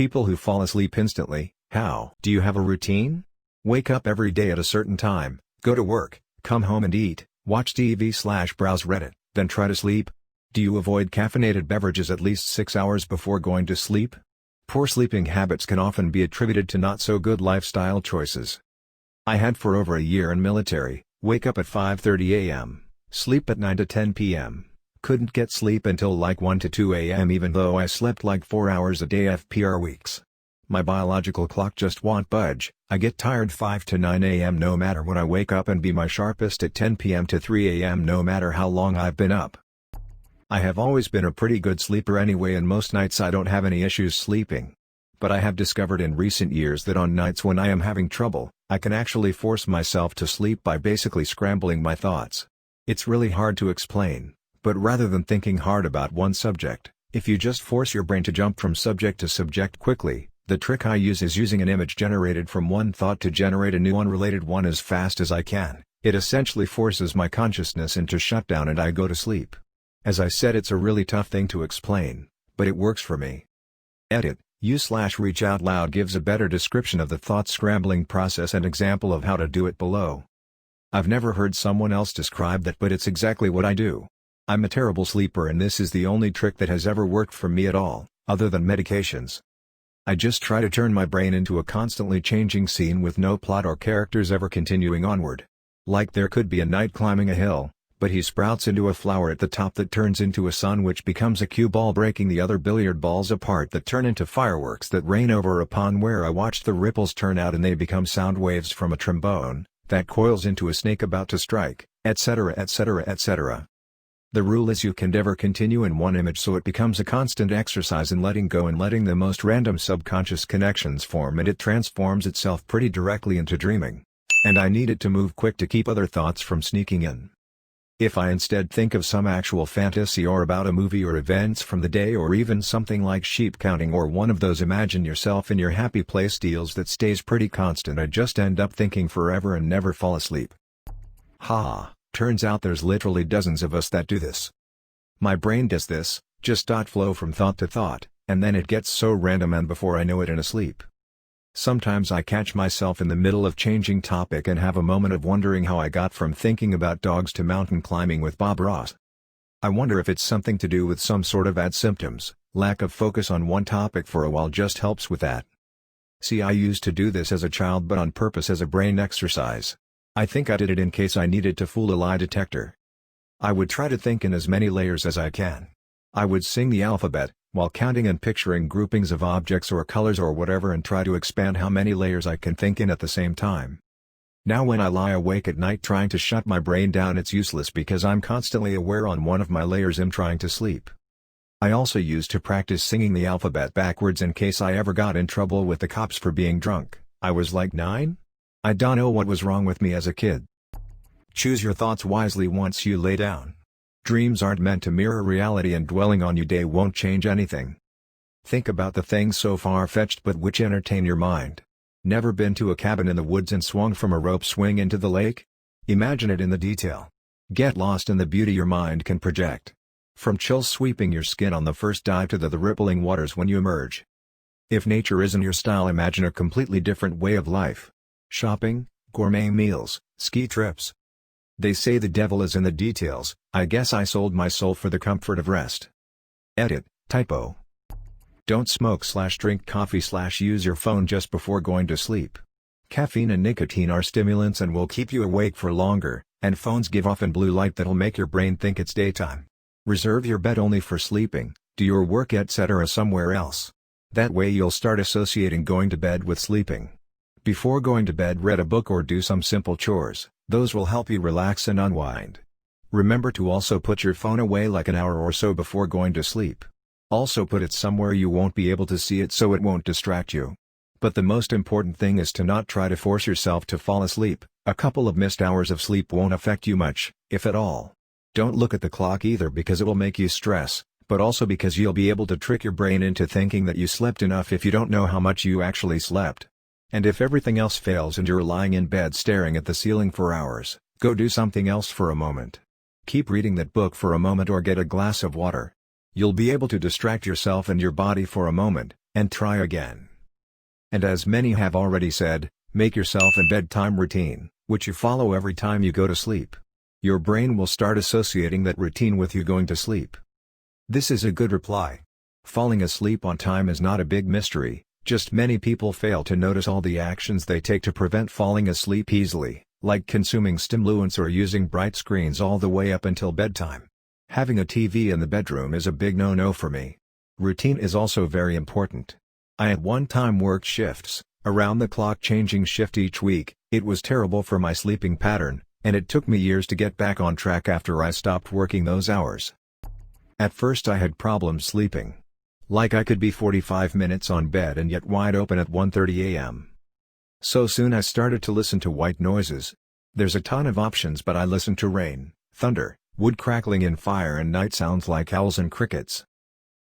People who fall asleep instantly, how? Do you have a routine? Wake up every day at a certain time, go to work, come home and eat, watch TV/browse Reddit, then try to sleep? Do you avoid caffeinated beverages at least 6 hours before going to sleep? Poor sleeping habits can often be attributed to not so good lifestyle choices. I had for over a year in military, wake up at 5:30 a.m., sleep at 9 to 10 p.m., couldn't get sleep until like 1 to 2 a.m. even though I slept like 4 hours a day FPR weeks. My biological clock just won't budge. I get tired 5 to 9 a.m. no matter when I wake up and be my sharpest at 10 p.m. to 3 a.m. no matter how long I've been up. I have always been a pretty good sleeper anyway and most nights I don't have any issues sleeping. But I have discovered in recent years that on nights when I am having trouble, I can actually force myself to sleep by basically scrambling my thoughts. It's really hard to explain, but rather than thinking hard about one subject, if you just force your brain to jump from subject to subject quickly, the trick I use is using an image generated from one thought to generate a new unrelated one as fast as I can. It essentially forces my consciousness into shutdown and I go to sleep. As I said, it's a really tough thing to explain, but it works for me. Edit, u/reach out loud gives a better description of the thought scrambling process and example of how to do it below. I've never heard someone else describe that, but it's exactly what I do. I'm a terrible sleeper and this is the only trick that has ever worked for me at all, other than medications. I just try to turn my brain into a constantly changing scene with no plot or characters ever continuing onward. Like there could be a knight climbing a hill, but he sprouts into a flower at the top that turns into a sun which becomes a cue ball breaking the other billiard balls apart that turn into fireworks that rain over a pond where I watch the ripples turn out and they become sound waves from a trombone, that coils into a snake about to strike, etc. etc. etc. The rule is you can never continue in one image, so it becomes a constant exercise in letting go and letting the most random subconscious connections form, and it transforms itself pretty directly into dreaming. And I need it to move quick to keep other thoughts from sneaking in. If I instead think of some actual fantasy or about a movie or events from the day or even something like sheep counting or one of those imagine yourself in your happy place deals that stays pretty constant, I just end up thinking forever and never fall asleep. Ha! Turns out there's literally dozens of us that do this. My brain does this, just flow from thought to thought, and then it gets so random and before I know it in a sleep. Sometimes I catch myself in the middle of changing topic and have a moment of wondering how I got from thinking about dogs to mountain climbing with Bob Ross. I wonder if it's something to do with some sort of bad symptoms. Lack of focus on one topic for a while just helps with that. See, I used to do this as a child but on purpose as a brain exercise. I think I did it in case I needed to fool a lie detector. I would try to think in as many layers as I can. I would sing the alphabet, while counting and picturing groupings of objects or colors or whatever, and try to expand how many layers I can think in at the same time. Now when I lie awake at night trying to shut my brain down, it's useless because I'm constantly aware on one of my layers I'm trying to sleep. I also used to practice singing the alphabet backwards in case I ever got in trouble with the cops for being drunk. I was like 9? I don't know what was wrong with me as a kid. Choose your thoughts wisely once you lay down. Dreams aren't meant to mirror reality and dwelling on your day won't change anything. Think about the things so far-fetched but which entertain your mind. Never been to a cabin in the woods and swung from a rope swing into the lake? Imagine it in the detail. Get lost in the beauty your mind can project. From chills sweeping your skin on the first dive to the rippling waters when you emerge. If nature isn't your style, imagine a completely different way of life. Shopping, gourmet meals, ski trips. They say the devil is in the details. I guess I sold my soul for the comfort of rest. Edit, typo. Don't smoke/drink coffee/use your phone just before going to sleep. Caffeine and nicotine are stimulants and will keep you awake for longer, and phones give off in blue light that'll make your brain think it's daytime. Reserve your bed only for sleeping, do your work etc. somewhere else. That way you'll start associating going to bed with sleeping. Before going to bed, read a book or do some simple chores, those will help you relax and unwind. Remember to also put your phone away like an hour or so before going to sleep. Also put it somewhere you won't be able to see it so it won't distract you. But the most important thing is to not try to force yourself to fall asleep. A couple of missed hours of sleep won't affect you much, if at all. Don't look at the clock either because it will make you stress, but also because you'll be able to trick your brain into thinking that you slept enough if you don't know how much you actually slept. And if everything else fails and you're lying in bed staring at the ceiling for hours, go do something else for a moment. Keep reading that book for a moment or get a glass of water. You'll be able to distract yourself and your body for a moment, and try again. And as many have already said, make yourself a bedtime routine, which you follow every time you go to sleep. Your brain will start associating that routine with you going to sleep. This is a good reply. Falling asleep on time is not a big mystery, just many people fail to notice all the actions they take to prevent falling asleep easily, like consuming stimulants or using bright screens all the way up until bedtime. Having a TV in the bedroom is a big no-no for me. Routine is also very important. I at one time worked shifts, around-the-clock changing shift each week. It was terrible for my sleeping pattern, and it took me years to get back on track after I stopped working those hours. At first I had problems sleeping. Like I could be 45 minutes on bed and yet wide open at 1:30 a.m. So soon I started to listen to white noises. There's a ton of options, but I listened to rain, thunder, wood crackling in fire and night sounds like owls and crickets.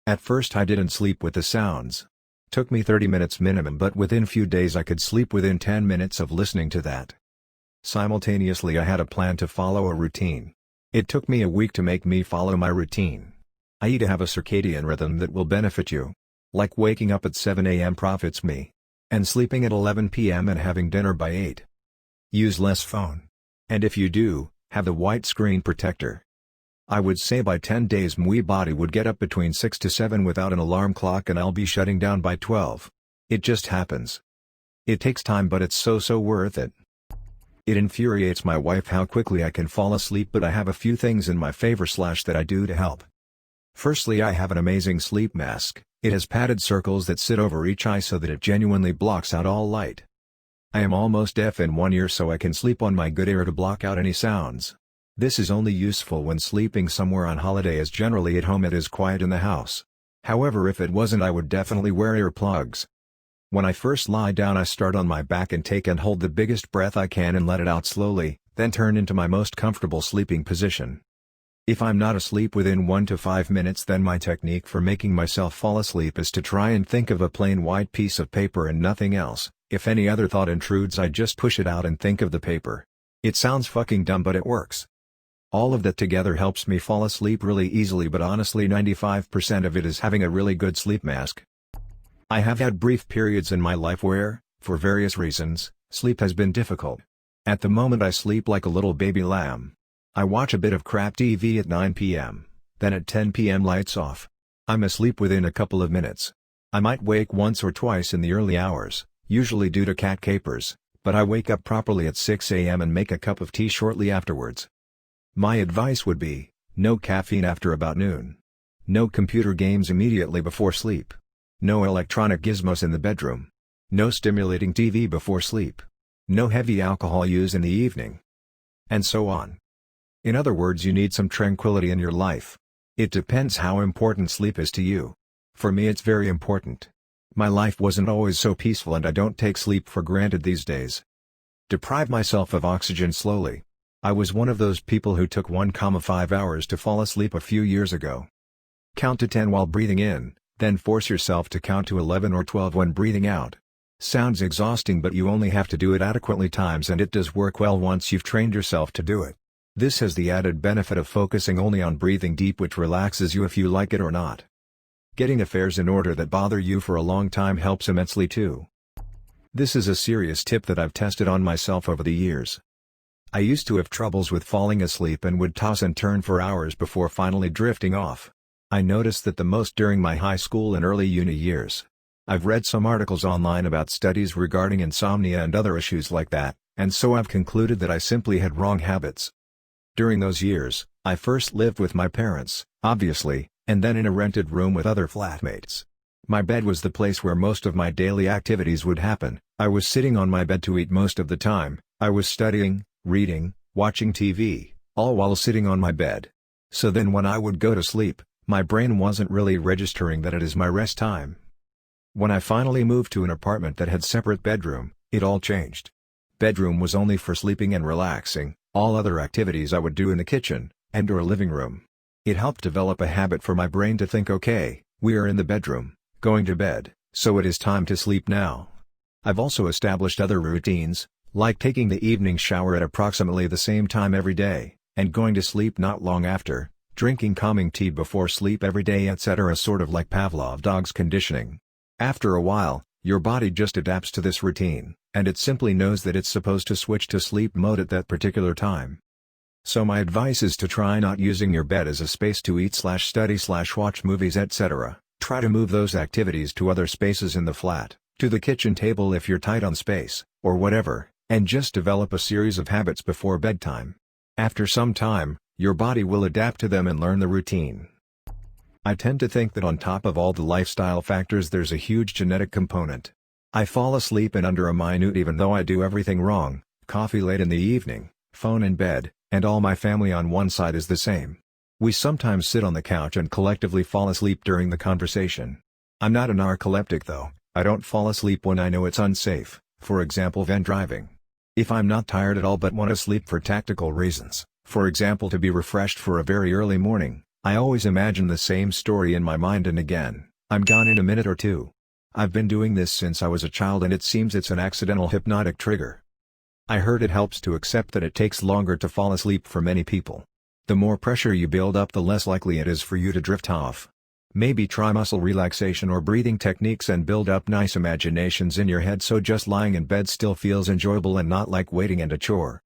At first I didn't sleep with the sounds. Took me 30 minutes minimum, but within few days I could sleep within 10 minutes of listening to that. Simultaneously I had a plan to follow a routine. It took me a week to make me follow my routine. I have a circadian rhythm that will benefit you. Like waking up at 7 a.m. profits me. And sleeping at 11 p.m. and having dinner by 8. Use less phone. And if you do, have the white screen protector. I would say by 10 days my body would get up between 6 to 7 without an alarm clock and I'll be shutting down by 12. It just happens. It takes time, but it's so worth it. It infuriates my wife how quickly I can fall asleep, but I have a few things in my favor / that I do to help. Firstly, I have an amazing sleep mask. It has padded circles that sit over each eye so that it genuinely blocks out all light. I am almost deaf in one ear, so I can sleep on my good ear to block out any sounds. This is only useful when sleeping somewhere on holiday, as generally at home it is quiet in the house. However, if it wasn't, I would definitely wear earplugs. When I first lie down, I start on my back and take and hold the biggest breath I can and let it out slowly, then turn into my most comfortable sleeping position. If I'm not asleep within 1 to 5 minutes, then my technique for making myself fall asleep is to try and think of a plain white piece of paper and nothing else. If any other thought intrudes, I just push it out and think of the paper. It sounds fucking dumb, but it works. All of that together helps me fall asleep really easily, but honestly 95% of it is having a really good sleep mask. I have had brief periods in my life where, for various reasons, sleep has been difficult. At the moment I sleep like a little baby lamb. I watch a bit of crap TV at 9 p.m., then at 10 p.m. lights off. I'm asleep within a couple of minutes. I might wake once or twice in the early hours, usually due to cat capers, but I wake up properly at 6 a.m. and make a cup of tea shortly afterwards. My advice would be, no caffeine after about noon. No computer games immediately before sleep. No electronic gizmos in the bedroom. No stimulating TV before sleep. No heavy alcohol use in the evening. And so on. In other words, you need some tranquility in your life. It depends how important sleep is to you. For me, it's very important. My life wasn't always so peaceful, and I don't take sleep for granted these days. Deprive myself of oxygen slowly. I was one of those people who took 1.5 hours to fall asleep a few years ago. Count to 10 while breathing in, then force yourself to count to 11 or 12 when breathing out. Sounds exhausting, but you only have to do it adequately times, and it does work well once you've trained yourself to do it. This has the added benefit of focusing only on breathing deep, which relaxes you if you like it or not. Getting affairs in order that bother you for a long time helps immensely too. This is a serious tip that I've tested on myself over the years. I used to have troubles with falling asleep and would toss and turn for hours before finally drifting off. I noticed that the most during my high school and early uni years. I've read some articles online about studies regarding insomnia and other issues like that, and so I've concluded that I simply had wrong habits. During those years, I first lived with my parents, obviously, and then in a rented room with other flatmates. My bed was the place where most of my daily activities would happen. I was sitting on my bed to eat most of the time. I was studying, reading, watching TV, all while sitting on my bed. So then when I would go to sleep, my brain wasn't really registering that it is my rest time. When I finally moved to an apartment that had separate bedroom, it all changed. Bedroom was only for sleeping and relaxing, all other activities I would do in the kitchen, and/or living room. It helped develop a habit for my brain to think, okay, we are in the bedroom, going to bed, so it is time to sleep now. I've also established other routines, like taking the evening shower at approximately the same time every day, and going to sleep not long after, drinking calming tea before sleep every day, etc., sort of like Pavlov dog's conditioning. After a while, your body just adapts to this routine, and it simply knows that it's supposed to switch to sleep mode at that particular time. So my advice is to try not using your bed as a space to eat/study/watch movies etc. Try to move those activities to other spaces in the flat, to the kitchen table if you're tight on space, or whatever, and just develop a series of habits before bedtime. After some time, your body will adapt to them and learn the routine. I tend to think that on top of all the lifestyle factors there's a huge genetic component. I fall asleep in under a minute even though I do everything wrong, coffee late in the evening, phone in bed, and all my family on one side is the same. We sometimes sit on the couch and collectively fall asleep during the conversation. I'm not a narcoleptic though, I don't fall asleep when I know it's unsafe, for example when driving. If I'm not tired at all but want to sleep for tactical reasons, for example to be refreshed for a very early morning, I always imagine the same story in my mind and again, I'm gone in a minute or two. I've been doing this since I was a child and it seems it's an accidental hypnotic trigger. I heard it helps to accept that it takes longer to fall asleep for many people. The more pressure you build up the less likely it is for you to drift off. Maybe try muscle relaxation or breathing techniques and build up nice imaginations in your head so just lying in bed still feels enjoyable and not like waiting and a chore.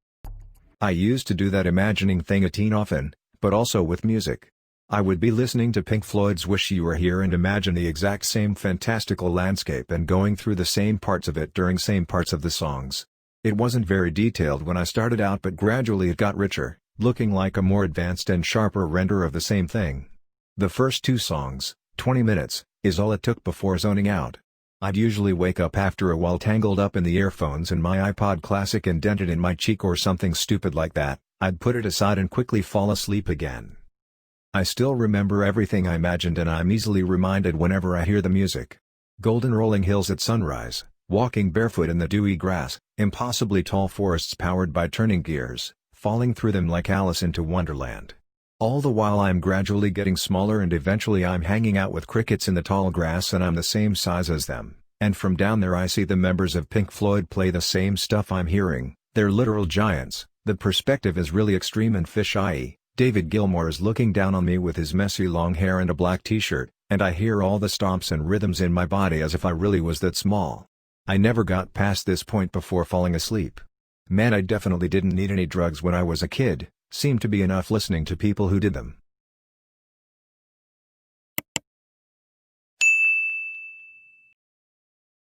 I used to do that imagining thing a teen often, but also with music. I would be listening to Pink Floyd's Wish You Were Here and imagine the exact same fantastical landscape and going through the same parts of it during same parts of the songs. It wasn't very detailed when I started out but gradually it got richer, looking like a more advanced and sharper render of the same thing. The first two songs, 20 minutes, is all it took before zoning out. I'd usually wake up after a while tangled up in the earphones and my iPod Classic indented in my cheek or something stupid like that. I'd put it aside and quickly fall asleep again. I still remember everything I imagined and I'm easily reminded whenever I hear the music. Golden rolling hills at sunrise, walking barefoot in the dewy grass, impossibly tall forests powered by turning gears, falling through them like Alice into Wonderland. All the while I'm gradually getting smaller and eventually I'm hanging out with crickets in the tall grass and I'm the same size as them, and from down there I see the members of Pink Floyd play the same stuff I'm hearing. They're literal giants. The perspective is really extreme and fisheye. David Gilmour is looking down on me with his messy long hair and a black t-shirt, and I hear all the stomps and rhythms in my body as if I really was that small. I never got past this point before falling asleep. Man, I definitely didn't need any drugs when I was a kid, seemed to be enough listening to people who did them.